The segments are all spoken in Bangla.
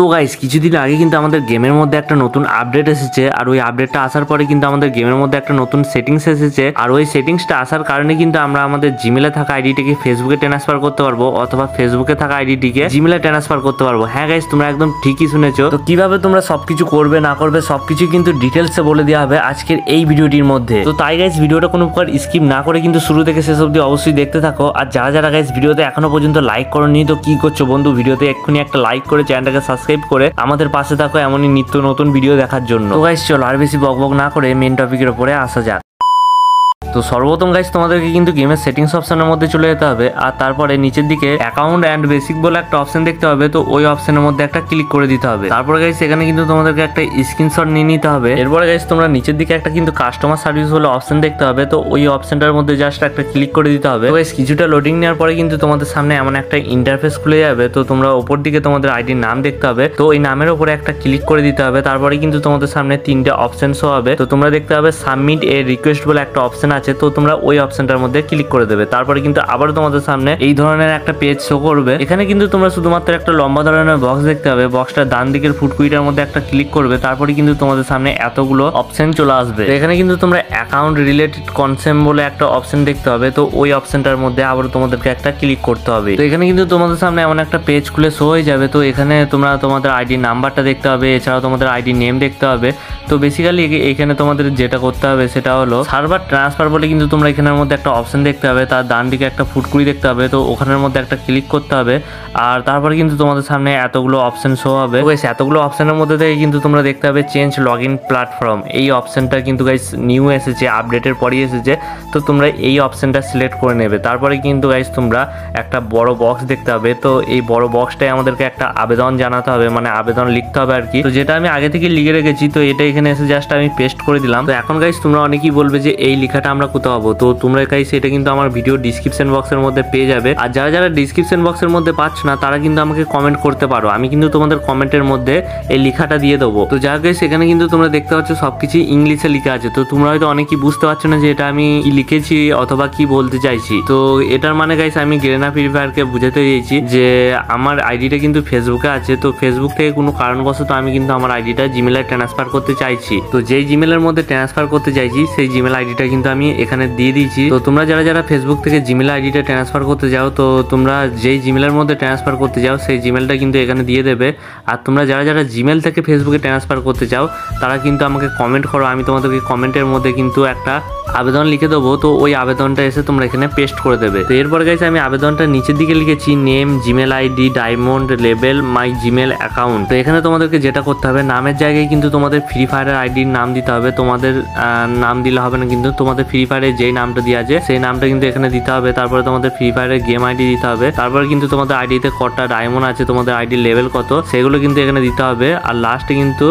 তো গাইস কিছুদিন আগে কিন্তু আমাদের গেমের মধ্যে একটা নতুন আপডেট এসেছে, আর ওই আপডেটটা আসার পরে কিন্তু আমাদের গেমের মধ্যে একটা নতুন সেটিংস এসেছে। আর ওই সেটিংসটা আসার কারণে কিন্তু আমরা আমাদের জিমেলে থাকা আইডিটিকে ফেসবুকে ট্রান্সফার করতে পারবো, অথবা ফেসবুকে থাকা আইডিটিকে জিমেলে ট্রান্সফার করতে পারবো। হ্যাঁ গাইস, তোমরা একদম ঠিকই শুনেছো। তো কিভাবে তোমরা সবকিছু করবে না করবে সবকিছু কিন্তু ডিটেলসে বলে দেওয়া হবে আজকের এই ভিডিওটির মধ্যে। তো তাই গাইস ভিডিওটা কোনো প্রকার স্কিপ না করে কিন্তু শুরু থেকে শেষ অবধি অবশ্যই দেখতে থাকো। আর যারা যারা গাইস ভিডিওতে এখনো পর্যন্ত লাইক করোনি তো কি করছো বন্ধু, ভিডিওতে এক্ষুনি একটা লাইক করে চ্যানেলটাকে সাবস্ক্রাইব করে আমাদের পাশে থাকো এমনই নিত্য নতুন ভিডিও দেখার জন্য। তো গাইস চলো আর বেশি বকবক না করে মেন টপিকের উপরে আসা যাক। তো সর্বপ্রথম গাইস তোমাদেরকে কিন্তু গেমের সেটিংস অপশনের মধ্যে চলে যেতে হবে, আর তারপরে নিচের দিকে অ্যাকাউন্ট অ্যান্ড বেসিক বলে একটা অপশন দেখতে হবে। তো ওই অপশনের মধ্যে একটা ক্লিক করে দিতে হবে। তারপরে গাইস এখানে কিন্তু তোমাদেরকে একটা স্ক্রিনশট নিয়ে নিতে হবে। এরপরে গাইস তোমরা নিচের দিকে একটা কিন্তু কাস্টমার সার্ভিস বলে অপশন দেখতে হবে। তো ওই অপশনটার মধ্যে জাস্ট একটা ক্লিক করে দিতে হবে। গাইস কিছুটা লোডিং নেওয়ার পরে কিন্তু তোমাদের সামনে এমন একটা ইন্টারফেস খুলে যাবে। তো তোমরা উপর দিকে তোমাদের আইডির নাম দেখতে হবে, তো ওই নামের উপরে একটা ক্লিক করে দিতে হবে। তারপরে কিন্তু তোমাদের সামনে তিনটে অপশন শো হবে। তো তোমরা দেখতে হবে সাবমিট এ রিকোয়েস্ট বলে একটা অপশন আছে, তো তোমরা ওই অপশনটার মধ্যে ক্লিক করে দেবে। তারপরে কিন্তু আবার তোমাদের সামনে এই ধরনের একটা পেজ শো করবে। এখানে কিন্তু তোমরা শুধুমাত্র একটা লম্বা ধরনের বক্স দেখতে হবে। বক্সটার ডান দিকের ফুটকুইটার মধ্যে একটা ক্লিক করবে। তারপরে কিন্তু তোমাদের সামনে এতগুলো অপশন চলে আসবে। এখানে কিন্তু তোমরা অ্যাকাউন্ট রিলেটেড কনসেপ্ট বলে একটা অপশন দেখতে হবে। তো ওই অপশনটার মধ্যে আবার তোমাদেরকে একটা ক্লিক করতে হবে। তো এখানে কিন্তু তোমাদের সামনে এমন একটা পেজ খুলে শো হয়ে যাবে। তো এখানে তোমরা তোমাদের আইডি নাম্বারটা দেখতে হবে, এছাড়াও তোমাদের আইডি নেম দেখতে হবে। তো বেসিক্যালি এখানে তোমাদের যেটা করতে হবে সেটা হলো সার্ভার ট্রান্সফার বলে কিন্তু তোমরা এখানের মধ্যে একটা অপশন দেখতে হবে। তার ডান দিকে একটা ফুটকুড়ি দেখতে হবে, তো ওখানের মধ্যে একটা ক্লিক করতে হবে। আর তারপরে কিন্তু তোমাদের সামনে এতগুলো অপশন শো হবে। গাইস এতগুলো অপশনের মধ্যে থেকে কিন্তু তোমরা দেখতে হবে চেঞ্জ লগ ইন প্ল্যাটফর্ম। এই অপশনটা কিন্তু গাইস নিউ এসেছে, আপডেটের পরই এসেছে। তো তোমরা এই অপশনটা সিলেক্ট করে নেবে। তারপরে কিন্তু গাইস তোমরা একটা বড় বক্স দেখতে হবে। তো এই বড় বক্সটাই আমাদেরকে একটা আবেদন জানাতে হবে, মানে আবেদন লিখতে হবে আর কি। তো যেটা আমি আগে থেকে লিখে রেখেছি, তো এটা এখানে এসে জাস্ট আমি পেস্ট করে দিলাম। তো এখন গাইস তোমরা অনেকেই বলবে যে এই লেখাটা আমরা কোথাও পাবো। তো তোমরা গাইস এটা কিন্তু আমার ভিডিও ডিসক্রিপশন বক্সের মধ্যে পেয়ে যাবে। আর যারা যারা ডিসক্রিপশন বক্সের মধ্যে পাচ্ছ না তারা কিন্তু আমাকে কমেন্ট করতে পারো, আমি কিন্তু তোমাদের কমেন্টের মধ্যে এই লেখাটা দিয়ে দেবো। তো যার গাইস সেখানে কিন্তু তোমরা দেখতে পাচ্ছ সবকিছু ইংলিশে লেখা আছে। তো তোমরা হয়তো অনেকেই বুঝতে পারছো না যে এটা আমি কি লিখেছি অথবা কি বলতে চাইছি। তো এটার মানে গাইস আমি গেরেনা ফ্রি ফায়ারকে বুঝাতে চাইছি যে আমার আইডিটা কিন্তু ফেসবুকে আছে। তো ফেসবুক থেকে কোনো কারণবশত আমি কিন্তু আমার আইডিটা জিমেলে ট্রান্সফার করতে চাইছি। তো যেই জিমেলের মধ্যে ট্রান্সফার করতে চাইছি সেই জিমেল আইডিটা কিন্তু আমি এখানে দিয়ে দিয়েছি। তো তোমরা যারা যারা ফেসবুক থেকে জিমেল আইডিটা ট্রান্সফার করতে যাও, তো তোমরা যেই জিমেলের মধ্যে ট্রান্সফার করতে যাও সেই জিমেলটা কিন্তু এখানে দিয়ে দেবে। আর তোমরা যারা যারা জিমেল থেকে ফেসবুকে ট্রান্সফার করতে চাও তারা কিন্তু আমাকে কমেন্ট করো, আমি তোমাদেরকে কমেন্টের মধ্যে কিন্তু একটা আবেদন লিখে দেবো। তো ওই আবেদনটা এসে তোমরা এখানে পেস্ট করে দেবে। তো এরপর গাইস আমি আবেদনটা নিচের দিকে লিখেছি name, Gmail ID, diamond level, মাই জিমেল অ্যাকাউন্ট। তো এখানে তোমাদেরকে যেটা করতে হবে নামের জায়গায় কিন্তু তোমাদের ফ্রি ফায়ারের আইডির নাম দিতে হবে। তোমাদের নাম দিলে হবে না, কিন্তু তোমাদের ফ্রি ফায়ারের যেই নামটা দেওয়া আছে সেই নামটা কিন্তু এখানে দিতে হবে। তারপরে তোমাদের ফ্রি ফায়ারের গেম আইডি দিতে হবে। তারপরে কিন্তু তোমাদের আইডিতে কটা ডায়মন্ড আছে, তোমাদের আইডির লেভেল কত, সেগুলো কিন্তু এখানে দিতে হবে। আর লাস্টে কিন্তু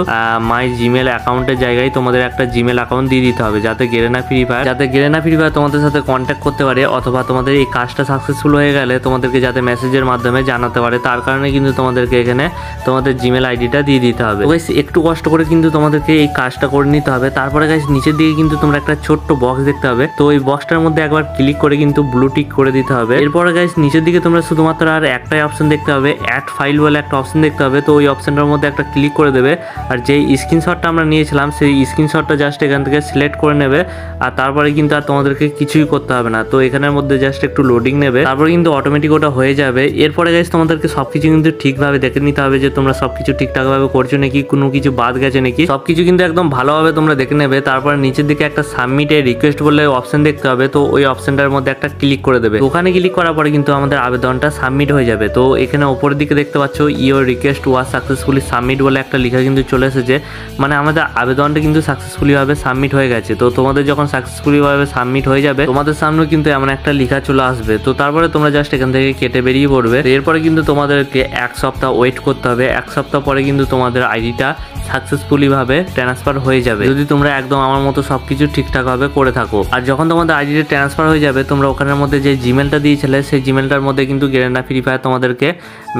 মাই জিমেল অ্যাকাউন্টের জায়গায় তোমাদের একটা জিমেল অ্যাকাউন্ট দিয়ে দিতে হবে, যাতে গেরেনা ফ্রি ফায়ার তোমাদের সাথে কন্ট্যাক্ট করতে পারে, অথবা তোমাদের এই কাজটা সাকসেসফুল হয়ে গেলে তোমাদেরকে যাতে মেসেজের মাধ্যমে জানাতে পারে। তার কারণে কিন্তু তোমাদেরকে এখানে তোমাদের জিমেল আইডিটা দিয়ে দিতে হবে। গাইস একটু কষ্ট করে কিন্তু তোমাদেরকে এই কাজটা করে নিতে হবে। তারপরে গাইস নিচের দিকে কিন্তু তোমরা একটা ছোট্ট বক্স দেখতে হবে। তো এই বক্সটার মধ্যে একবার ক্লিক করে কিন্তু ব্লু টিক করে দিতে হবে। এরপরে গাইস নিচের দিকে তোমরা শুধুমাত্র আর একটাই অপশন দেখতে হবে, অ্যাড ফাইল বলে একটা অপশন দেখতে হবে। তো ওই অপশনটার মধ্যে একটা ক্লিক করে দেবে। আর যেই স্ক্রিনশটটা আমরা নিয়েছিলাম সেই স্ক্রিনশটটা জাস্ট এখান থেকে সিলেক্ট করে নেবে। আর তারপরে কিন্তু আর তোমাদেরকে কিছুই করতে হবে না। তো এখানের মধ্যে জাস্ট একটু লোডিং নেবে, তারপরে কিন্তু অটোমেটিক ওটা হয়ে যাবে। এরপরে গাইস তোমাদেরকে সবকিছু কিন্তু ঠিকভাবে দেখে নিতে হবে যে তোমরা সবকিছু ঠিকঠাকভাবে করছো নাকি, কোনো কিছু বাদ গেছে নাকি, সবকিছু কিন্তু একদম ভালোভাবে তোমরা দেখে নেবে। তারপরে নিচের দিকে একটা সাবমিট এ রিকোয়েস্ট বলে অপশন দেখতে হবে। তো ওই অপশনটার মধ্যে একটা ক্লিক করে দেবে। ওখানে ক্লিক করার পরে কিন্তু আমাদের আবেদনটা সাবমিট হয়ে যাবে। তো এখানে উপরের দিকে দেখতে পাচ্ছ your request was successfully submit বলে একটা লেখা কিন্তু চলে এসেছে, মানে আমাদের আবেদনটা কিন্তু সাকসেসফুলি ভাবে সাবমিট হয়ে গেছে। তো তোমাদের যখন সাকসেসফুলি ভাবে সাবমিট হয়ে যাবে তোমাদের সামনে কিন্তু এমন একটা লেখা চলে আসবে। তো তারপরে তোমরা জাস্ট এখান থেকে কেটে বেরিয়ে পড়বে। এরপরে কিন্তু তোমাদেরকে এক সপ্তাহ ওয়েট করতে হবে। এক সপ্তাহ পরে কিন্তু তোমাদের আইডিটা সাকসেসফুলি ভাবে ট্রান্সফার হয়ে যাবে, যদি তোমরা একদম আমার মতো সবকিছু ঠিকঠাক ভাবে করে থাকো। আর যখন তোমাদের আইডিটা ট্রান্সফার হয়ে যাবে, তোমরা ওখানের মধ্যে যে জিমেলটা দিয়েছিলে সেই জিমেলটার মধ্যে কিন্তু গেরেনা ফ্রি ফায়ার তোমাদেরকে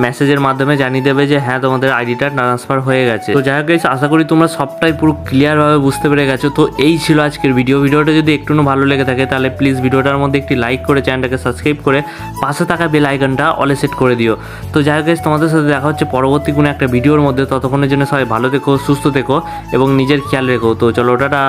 মেসেজের মাধ্যমে জানিয়ে দেবে যে হ্যাঁ তোমাদের আইডিটা ট্রান্সফার হয়ে গেছে। তো যাই হোক গাইস, আশা করি তোমরা সবটাই পুরো ক্লিয়ারভাবে বুঝতে পেরে গেছো। তো এই ছিল আজকের ভিডিওটা যদি একটু ভালো লেগে থাকে তাহলে প্লিজ ভিডিওটার মধ্যে একটি লাইক করে চ্যানেলটাকে সাবস্ক্রাইব করে পাশে থাকা বেল আইকনটা অলে সেট করে দিও। তো যাই হোক গাইস, তোমাদের সাথে দেখা হচ্ছে পরবর্তী কোনো একটা ভিডিওর মধ্যে। ততক্ষণের জন্য সবাই ভালো থেকো, সুস্থ থেকো এবং নিজের খেয়াল রেখো। তো চলো টাটা।